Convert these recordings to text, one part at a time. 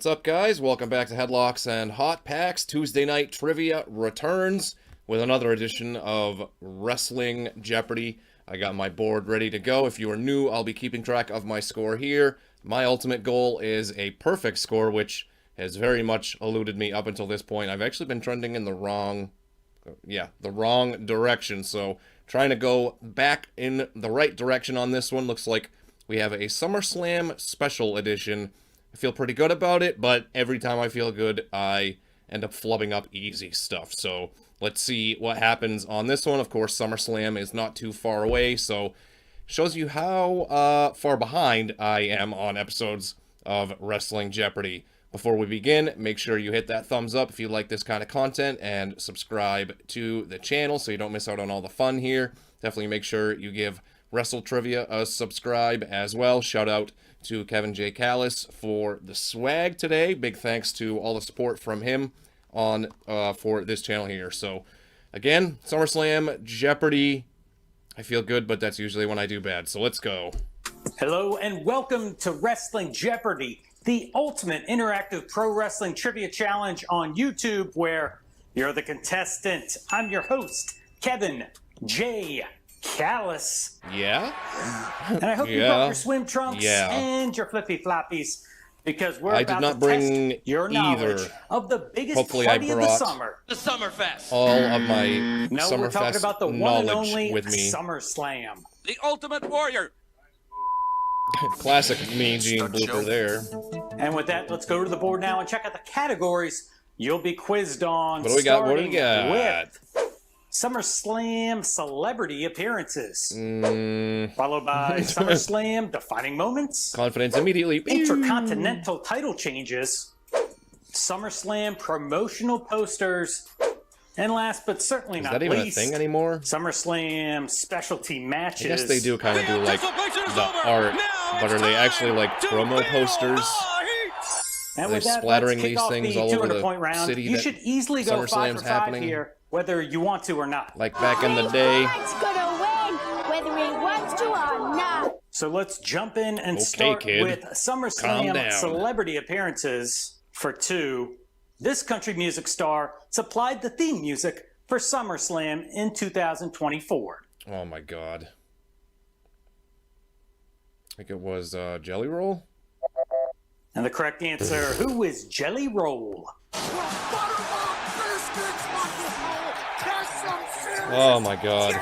What's up, guys? Welcome back to Headlocks and Hot Packs. Tuesday Night Trivia returns with another edition of Wrestling Jeopardy. I got my board ready to go. If you are new, I'll be keeping track of my score here. My ultimate goal is a perfect score, which has very much eluded me up until this point. I've actually been trending in the wrong direction, so trying to go back in the right direction on this one. Looks like we have a SummerSlam special edition. I feel pretty good about it, but every time I feel good, I end up flubbing up easy stuff. So let's see what happens on this one. Of course, SummerSlam is not too far away, so shows you how far behind I am on episodes of Wrestling Jeopardy. Before we begin, make sure you hit that thumbs up if you like this kind of content, and subscribe to the channel so you don't miss out on all the fun here. Definitely make sure you give Wrestle Trivia a subscribe as well. Shout out to Kevin J. Callis for the swag today. Big thanks to all the support from him on for this channel here. So again, SummerSlam, Jeopardy. I feel good, but that's usually when I do bad. So let's go. Hello and welcome to Wrestling Jeopardy, the ultimate interactive pro wrestling trivia challenge on YouTube, where you're the contestant. I'm your host, Kevin J. Callis. Yeah? And I hope you brought your swim trunks and your flippy floppies, because we're about to test your knowledge of the biggest party of the summer. The Summerfest. All of my No, we're talking about the one and only with me. SummerSlam. The Ultimate Warrior. Classic Mean Gene blooper there. And with that, let's go to the board now and check out the categories you'll be quizzed on. What do we got? What do we got? With SummerSlam celebrity appearances, followed by SummerSlam defining moments, Confidence immediately, Intercontinental title changes, SummerSlam promotional posters, and last but certainly not least, is that even a thing anymore? SummerSlam specialty matches. I guess they do kind of do like the art, but are they actually like promo posters? And are they with that, splattering let's kick these off things the all over 200-point the round. city? You should easily go 5 for 5 here, whether you want to or not. Like back in the day. Gonna win, whether he wants to or not. So let's jump in and start with SummerSlam celebrity appearances for 2. This country music star supplied the theme music for SummerSlam in 2024. Oh my god. I think it was Jelly Roll? And the correct answer, who is Jelly Roll? Oh my god.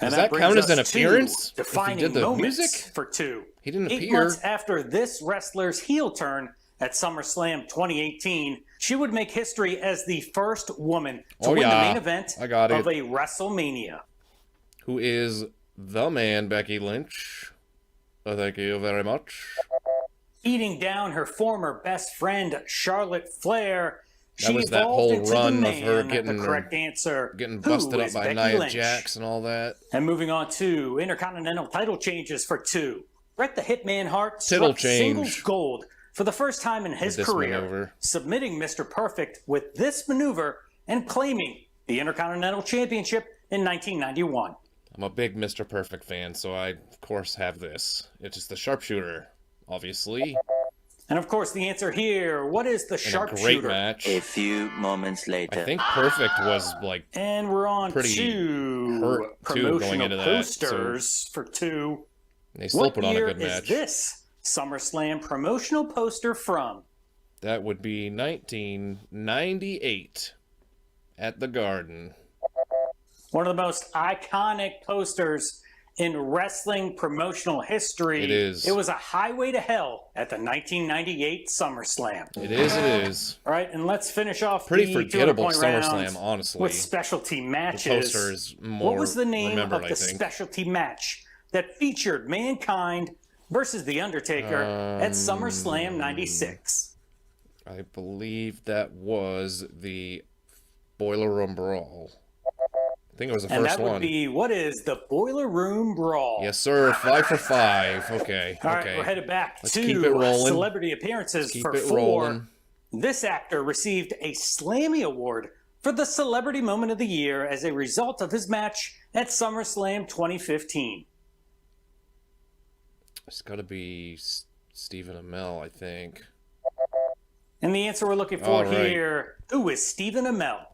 And does that count as an appearance? Defining if he did the moments music? For 2. He didn't 8 appear. months after this wrestler's heel turn at SummerSlam 2018, she would make history as the first woman to win the main event of a WrestleMania. Who is the man, Becky Lynch? Thank you very much. Beating down her former best friend, Charlotte Flair, that was that whole run of her getting busted up by Nia Jax and all that. And moving on to Intercontinental title changes for 2. Bret the Hitman Hart struck singles gold for the first time in his career, submitting Mr. Perfect with this maneuver and claiming the Intercontinental Championship in 1991. I'm a big Mr. Perfect fan, so I, of course, have this. It's just the sharpshooter, obviously. And, of course, the answer here, what is the sharpshooter? A great match. A few moments later. I think Perfect was, like, and we're on pretty hurt, too, going into that. Posters for 2. They still put on a good match. What year is this SummerSlam promotional poster from? That would be 1998 at the Garden. One of the most iconic posters in wrestling promotional history. It is. It was a highway to hell at the 1998 SummerSlam. It is, it is. All right, and let's finish off pretty forgettable SummerSlam, honestly. With specialty matches. The poster is more what was the name of the I think. specialty match that featured Mankind versus The Undertaker at SummerSlam 96? I believe that was the Boiler Room Brawl. I think it was the first one. And that would be, what is the Boiler Room Brawl? Yes, sir. 5 for 5. Okay. All right, we're headed back to keep it rolling. Celebrity appearances for 4. This actor received a Slammy Award for the Celebrity Moment of the Year as a result of his match at SummerSlam 2015. It's got to be Stephen Amell, I think. And the answer we're looking for here, who is Stephen Amell?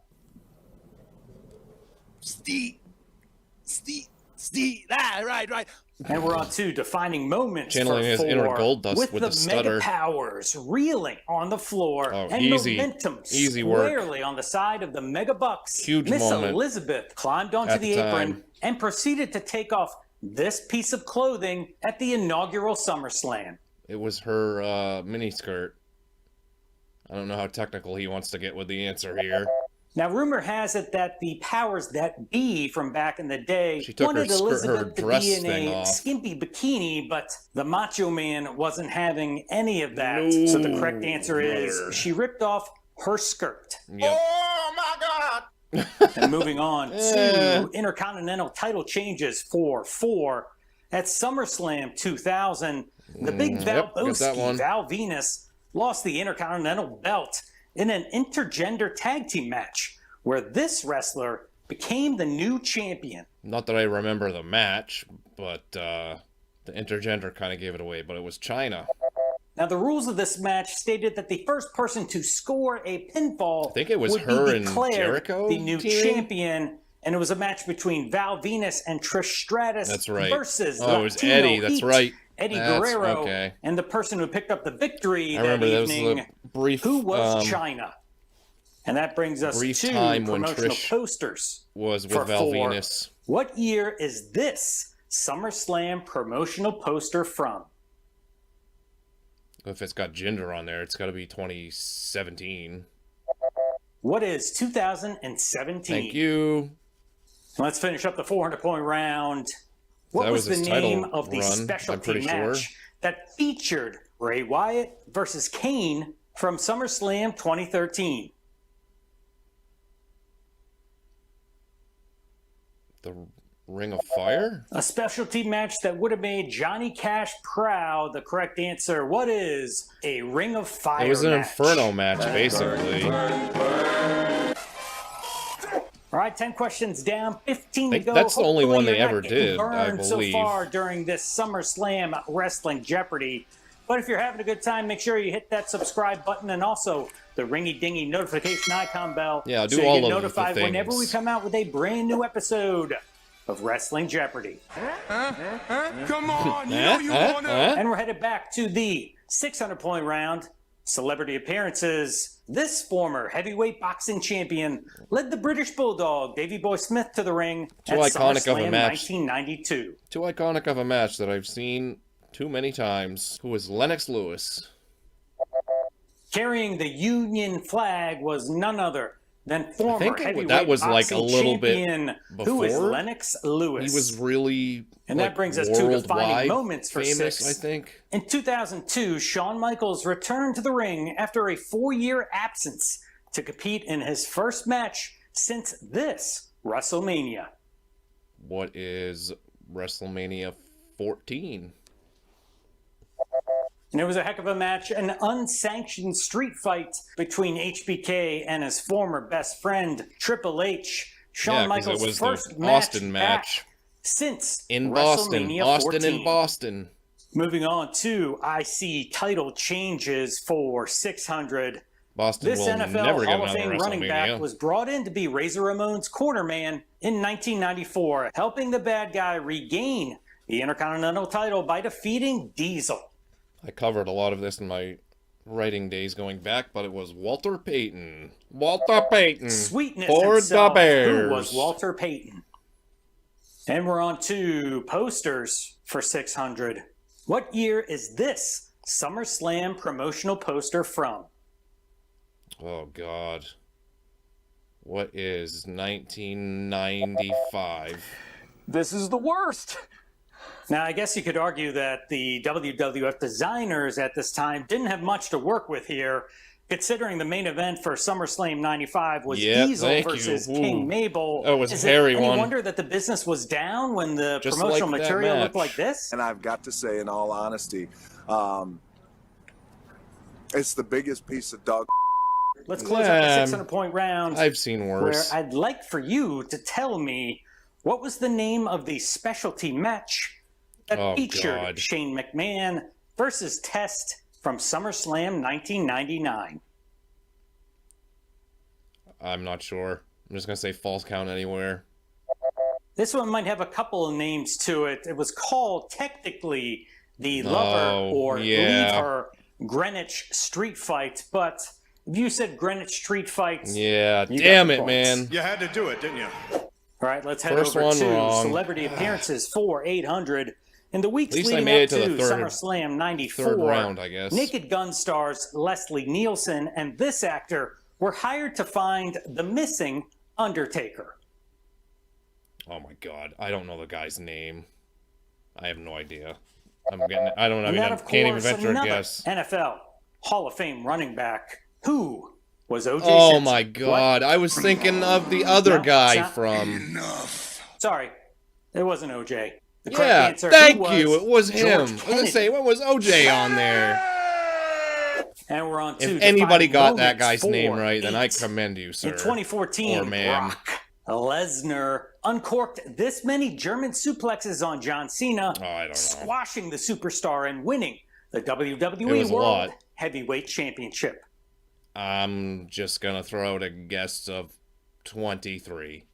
Steve. Right. And we're on to defining moments channeling his inner gold dust with the stutter. Mega Powers reeling on the floor and momentum squarely on the side of the Mega Bucks. Huge Miss moment. Elizabeth climbed onto the apron and proceeded to take off this piece of clothing at the inaugural SummerSlam. It was her miniskirt. I don't know how technical he wants to get with the answer here. Now, rumor has it that the powers that be from back in the day wanted Elizabeth to be in a skimpy bikini, but the Macho Man wasn't having any of that. No, so the correct answer is she ripped off her skirt. Yep. Oh, my God. And moving on to Intercontinental title changes for 4. At SummerSlam 2000, the Big Valboski, Val Venus, lost the Intercontinental belt in an intergender tag team match where this wrestler became the new champion. Not that I remember the match, but the intergender kind of gave it away, but it was China. Now, the rules of this match stated that the first person to score a pinfall I think it was would her be and declared Jericho the new champion, and it was a match between Val Venus and Trish Stratus versus it was Eddie. That's right. Eddie Guerrero, and the person who picked up the victory that evening, who was China. And that brings us to promotional posters. Was with Val Venus. What year is this SummerSlam promotional poster from? If it's got gender on there, it's got to be 2017. What is 2017? Thank you. Let's finish up the 400-point round. What was the name of the specialty match that featured Bray Wyatt versus Kane from SummerSlam 2013? The Ring of Fire? A specialty match that would have made Johnny Cash proud. The correct answer, what is a Ring of Fire match? It was an Inferno match, basically. All right, 10 questions down, 15 to go. That's the only one they ever did, I believe. So far during this SummerSlam Wrestling Jeopardy. But if you're having a good time, make sure you hit that subscribe button and also the ringy-dingy notification icon bell. Yeah, do so all you get of notified the things. whenever we come out with a brand new episode of Wrestling Jeopardy. Come on, you know you want to. And we're headed back to the 600-point round. Celebrity appearances. This former heavyweight boxing champion led the British Bulldog, Davey Boy Smith, to the ring at SummerSlam 1992. Too iconic of a match that I've seen too many times. Who was Lennox Lewis? Carrying the Union flag was none other than former heavyweight that was like a little champion, bit before. Who is Lennox Lewis. He was really And that brings us to defining moments for famous, 6. I think. In 2002, Shawn Michaels returned to the ring after a 4-year absence to compete in his first match since this WrestleMania. What is WrestleMania 14? And it was a heck of a match, an unsanctioned street fight between HBK and his former best friend, Triple H. Shawn Michaels' first match since in WrestleMania Boston. 14. In Boston. Moving on to IC title changes for 600. Boston this will NFL never get Hall of Fame running back was brought in to be Razor Ramon's corner man in 1994, helping the bad guy regain the Intercontinental title by defeating Diesel. I covered a lot of this in my writing days going back, but it was Walter Payton. Walter Payton. Sweetness for himself, the Bears. Who was Walter Payton. And we're on to posters for 600. What year is this SummerSlam promotional poster from? Oh, God. What is 1995? This is the worst. Now, I guess you could argue that the WWF designers at this time didn't have much to work with here, considering the main event for SummerSlam 95 was Diesel versus King Mabel. That was a hairy one. Any wonder that the business was down when the promotional material looked like this? And I've got to say, in all honesty, it's the biggest piece of dog. Let's close out the 600-point round. I've seen worse. Where I'd like for you to tell me what was the name of the specialty match that featured Shane McMahon versus Test from SummerSlam 1999. I'm not sure. I'm just going to say false count anywhere. This one might have a couple of names to it. It was called technically the Lover or Leave Her Greenwich Street Fight, but if you said Greenwich Street Fight, yeah, damn it, man. You had to do it, didn't you? All right, let's head over to celebrity appearances for 800. In the weeks leading up to SummerSlam 94, third round, I guess. Naked Gun stars Leslie Nielsen and this actor were hired to find the missing Undertaker. Oh my God, I don't know the guy's name. I have no idea. I can't even venture a guess. NFL Hall of Fame running back. Who was O.J. Oh Simpson? my God, I was thinking of the other guy from... Sorry, it wasn't O.J. The correct answer, thank you, it was him. I was going to say, what was O.J. on there? And we're on to if anybody got that guy's name right, then I commend you, sir. In 2014, or man. Brock Lesnar uncorked this many German suplexes on John Cena, squashing the superstar and winning the WWE World Heavyweight Championship. I'm just going to throw out a guess of 23.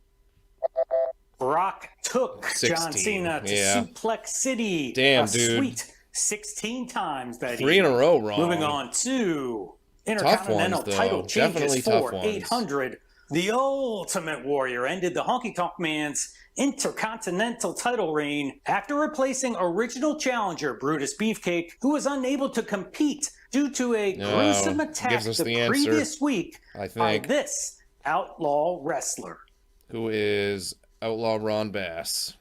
Brock took 16. John Cena to Suplex City. Damn, dude. Sweet 16 times that 3 in a row wrong. Moving on to Intercontinental title changes for 800. The Ultimate Warrior ended the Honky Tonk Man's Intercontinental title reign after replacing original challenger Brutus Beefcake, who was unable to compete due to a gruesome attack the previous week by this outlaw wrestler. Who is Outlaw Ron Bass.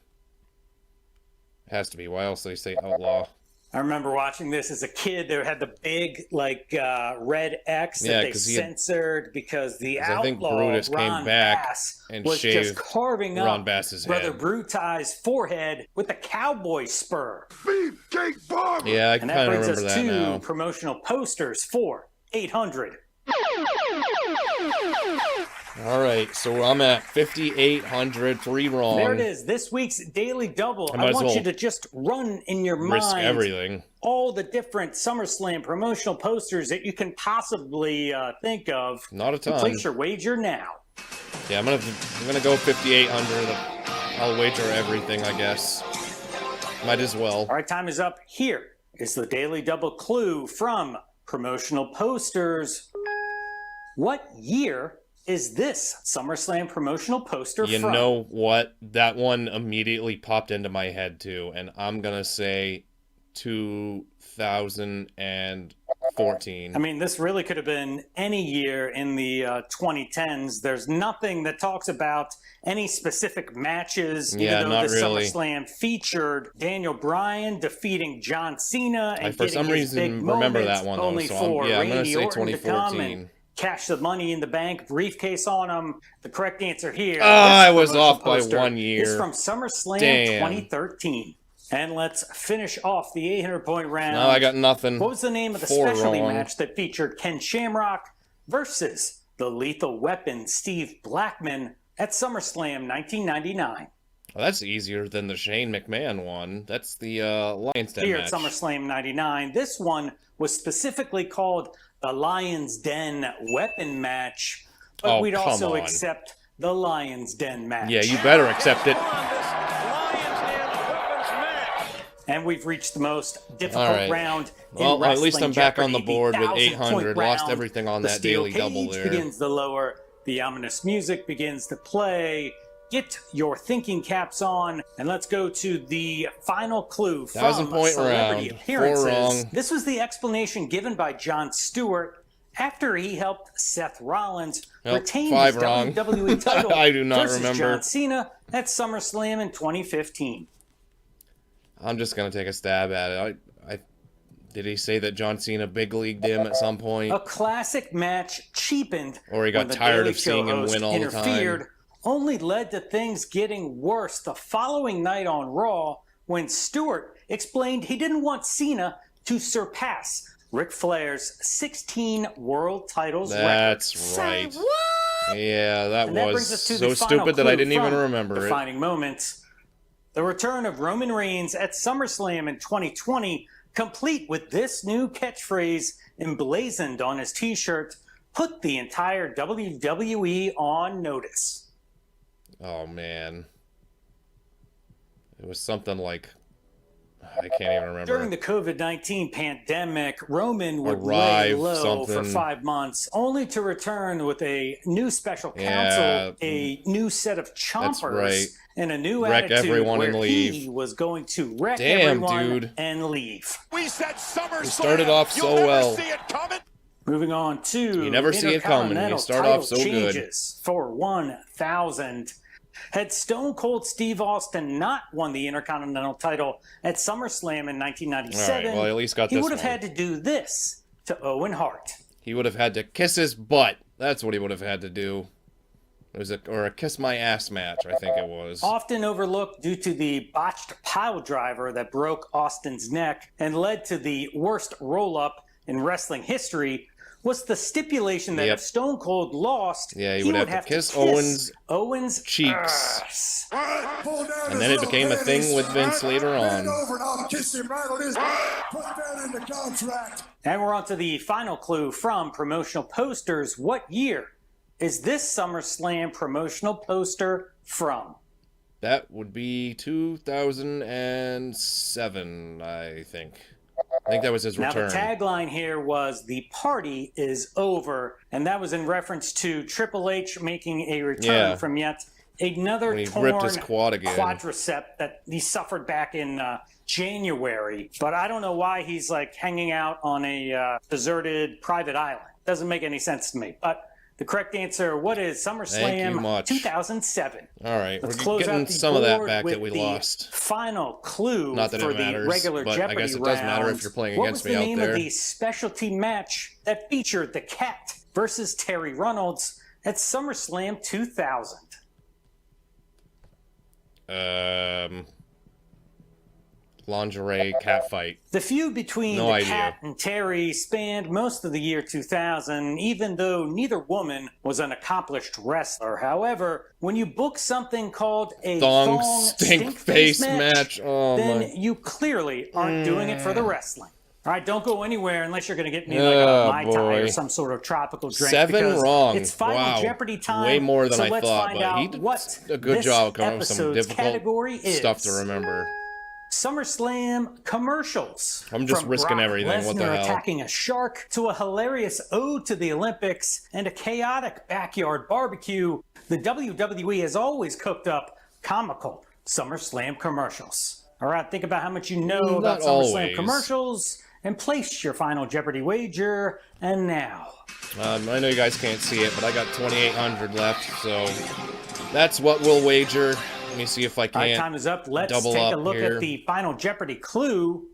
Has to be. Why else do they say outlaw? I remember watching this as a kid. They had the big, red X that they censored because the outlaw, I think Brutus came back Bass, and was shaved just carving Ron up Bass's Brother head. Brutai's forehead with a cowboy spur. Beefcake bomb! Yeah, I kind of remember that now. And that brings us to promotional posters for 800. All right, so I'm at 5,800, 3 wrong. There it is, this week's Daily Double. I want you to just run in your mind everything. All the different SummerSlam promotional posters that you can possibly think of. Not a ton. Place your wager now. Yeah, I'm gonna go 5,800. I'll wager everything, I guess. Might as well. All right, time is up. Here is the Daily Double clue from promotional posters. What year is this SummerSlam promotional poster from? You know what? That one immediately popped into my head, too. And I'm going to say 2014. I mean, this really could have been any year in the 2010s. There's nothing that talks about any specific matches, even though the SummerSlam featured Daniel Bryan defeating John Cena and for some reason remember that one, though. Only so for I'm going to Randy say Orton 2014. Cash the money in the bank, briefcase on him. The correct answer here. I was off by 1 year. It's from SummerSlam 2013. And let's finish off the 800-point round. No, I got nothing. What was the name of the specialty match that featured Ken Shamrock versus the Lethal Weapon Steve Blackman at SummerSlam 1999? Well, that's easier than the Shane McMahon one. That's the Lions Den Here match. at SummerSlam 99, this one was specifically called the Lion's Den Weapon Match, but we'd also accept the Lion's Den match. Yeah, you better accept it. And we've reached the most difficult round in Well, Wrestling at least I'm back on the board with 800. Lost everything on that daily double there. The begins to lower. The ominous music begins to play. Get your thinking caps on, and let's go to the final clue from 1,000-point celebrity round. appearances. 4 wrong. This was the explanation given by Jon Stewart after he helped Seth Rollins retain his WWE title I do not versus remember. John Cena at SummerSlam in 2015. I'm just gonna take a stab at it. Did he say that John Cena big leagued him at some point? A classic match cheapened, or he got tired of seeing him win all the time. Only led to things getting worse the following night on Raw when Stewart explained he didn't want Cena to surpass Ric Flair's 16 world titles That's record. right. Yeah, that was so stupid that I didn't even remember it. Defining moments. The return of Roman Reigns at SummerSlam in 2020, complete with this new catchphrase emblazoned on his t-shirt. put the entire WWE on notice. Oh, man. It was something like... I can't even remember. During the COVID-19 pandemic, Roman would lay low for 5 months, only to return with a new special counsel, a new set of chompers, and a new attitude where he was going to wreck everyone and leave. We said SummerSlam. We started off so well. See it coming. Moving on to you never see it coming. You start off so good. For 1,000. Had Stone Cold Steve Austin not won the Intercontinental title at SummerSlam in 1997, right, well, at least got he this would have one. had to do this to Owen Hart. He would have had to kiss his butt. That's what he would have had to do. It was a kiss my ass match, I think it was. Often overlooked due to the botched pile driver that broke Austin's neck and led to the worst roll-up in wrestling history, was the stipulation that if Stone Cold lost, he would have to kiss Owens' cheeks. And then it became a thing with Vince later on. And we're on to the final clue from promotional posters. What year is this SummerSlam promotional poster from? That would be 2007, I think. I think that was his return. Now, the tagline here was, "The party is over," and that was in reference to Triple H making a return from yet another torn quadricep that he suffered back in January. But I don't know why he's like hanging out on a deserted private island. Doesn't make any sense to me. But the correct answer, what is SummerSlam 2007? All right, Let's we're getting some of that back that we the lost. Final clue Not that for it matters, the regular but Jeopardy I guess it does matter if you're playing against me out there. What was the name of the specialty match that featured the Cat versus Terry Runnels at SummerSlam 2000? Lingerie cat fight. The feud between the Cat and Terry spanned most of the year 2000, even though neither woman was an accomplished wrestler. However, when you book something called a thong stink face match, then you clearly aren't doing it for the wrestling. All right, don't go anywhere unless you're going to get me like a Mai Tai or some sort of tropical drink. 7 wrong. It's Final Jeopardy time. Way more than I let's thought, find but he out did what a good job coming up with some difficult category stuff to remember. SummerSlam commercials. I'm just risking Brock everything. What the Lesnar hell? Attacking a shark to a hilarious ode to the Olympics and a chaotic backyard barbecue, the WWE has always cooked up comical SummerSlam commercials. All right, think about how much you know about SummerSlam commercials and place your Final Jeopardy wager. And now, I know you guys can't see it, but I got 2,800 left, so that's what we'll wager. Let me see if I can. All right, time is up. Let's take a look at the Final Jeopardy clue.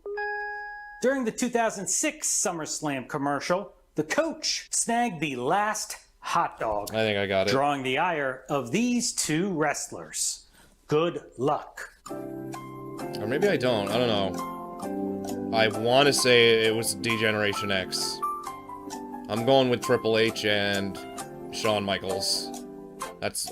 During the 2006 SummerSlam commercial, the coach snagged the last hot dog. I think I got it. Drawing the ire of these two wrestlers. Good luck. Or maybe I don't. I don't know. I want to say it was D-Generation X. I'm going with Triple H and Shawn Michaels. That's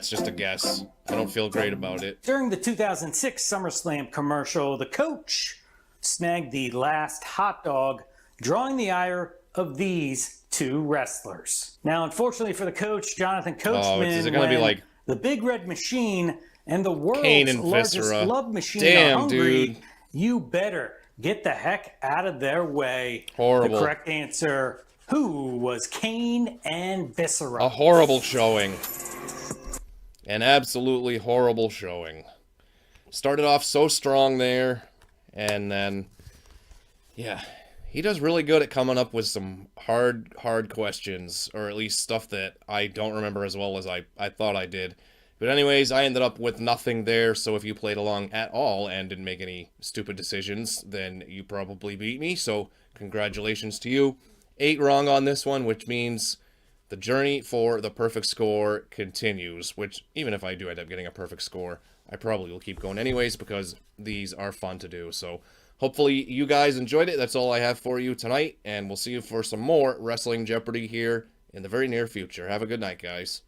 just a guess. I don't feel great about it. During the 2006 SummerSlam commercial, the coach snagged the last hot dog, drawing the ire of these two wrestlers. Now, unfortunately for the coach, Jonathan Coachman, is it gonna be like the Big Red Machine and the world's largest love machine are hungry, dude. You better get the heck out of their way. Horrible. The correct answer, who was Kane and Viscera? A horrible showing. An absolutely horrible showing. Started off so strong there, and then, yeah, he does really good at coming up with some hard questions, or at least stuff that I don't remember as well as I thought I did. But anyways, I ended up with nothing there, so if you played along at all and didn't make any stupid decisions, then you probably beat me, so congratulations to you. 8 wrong on this one, which means the journey for the perfect score continues, which, even if I do end up getting a perfect score, I probably will keep going anyways, because these are fun to do. So, hopefully you guys enjoyed it. That's all I have for you tonight, and we'll see you for some more Wrestling Jeopardy here in the very near future. Have a good night, guys.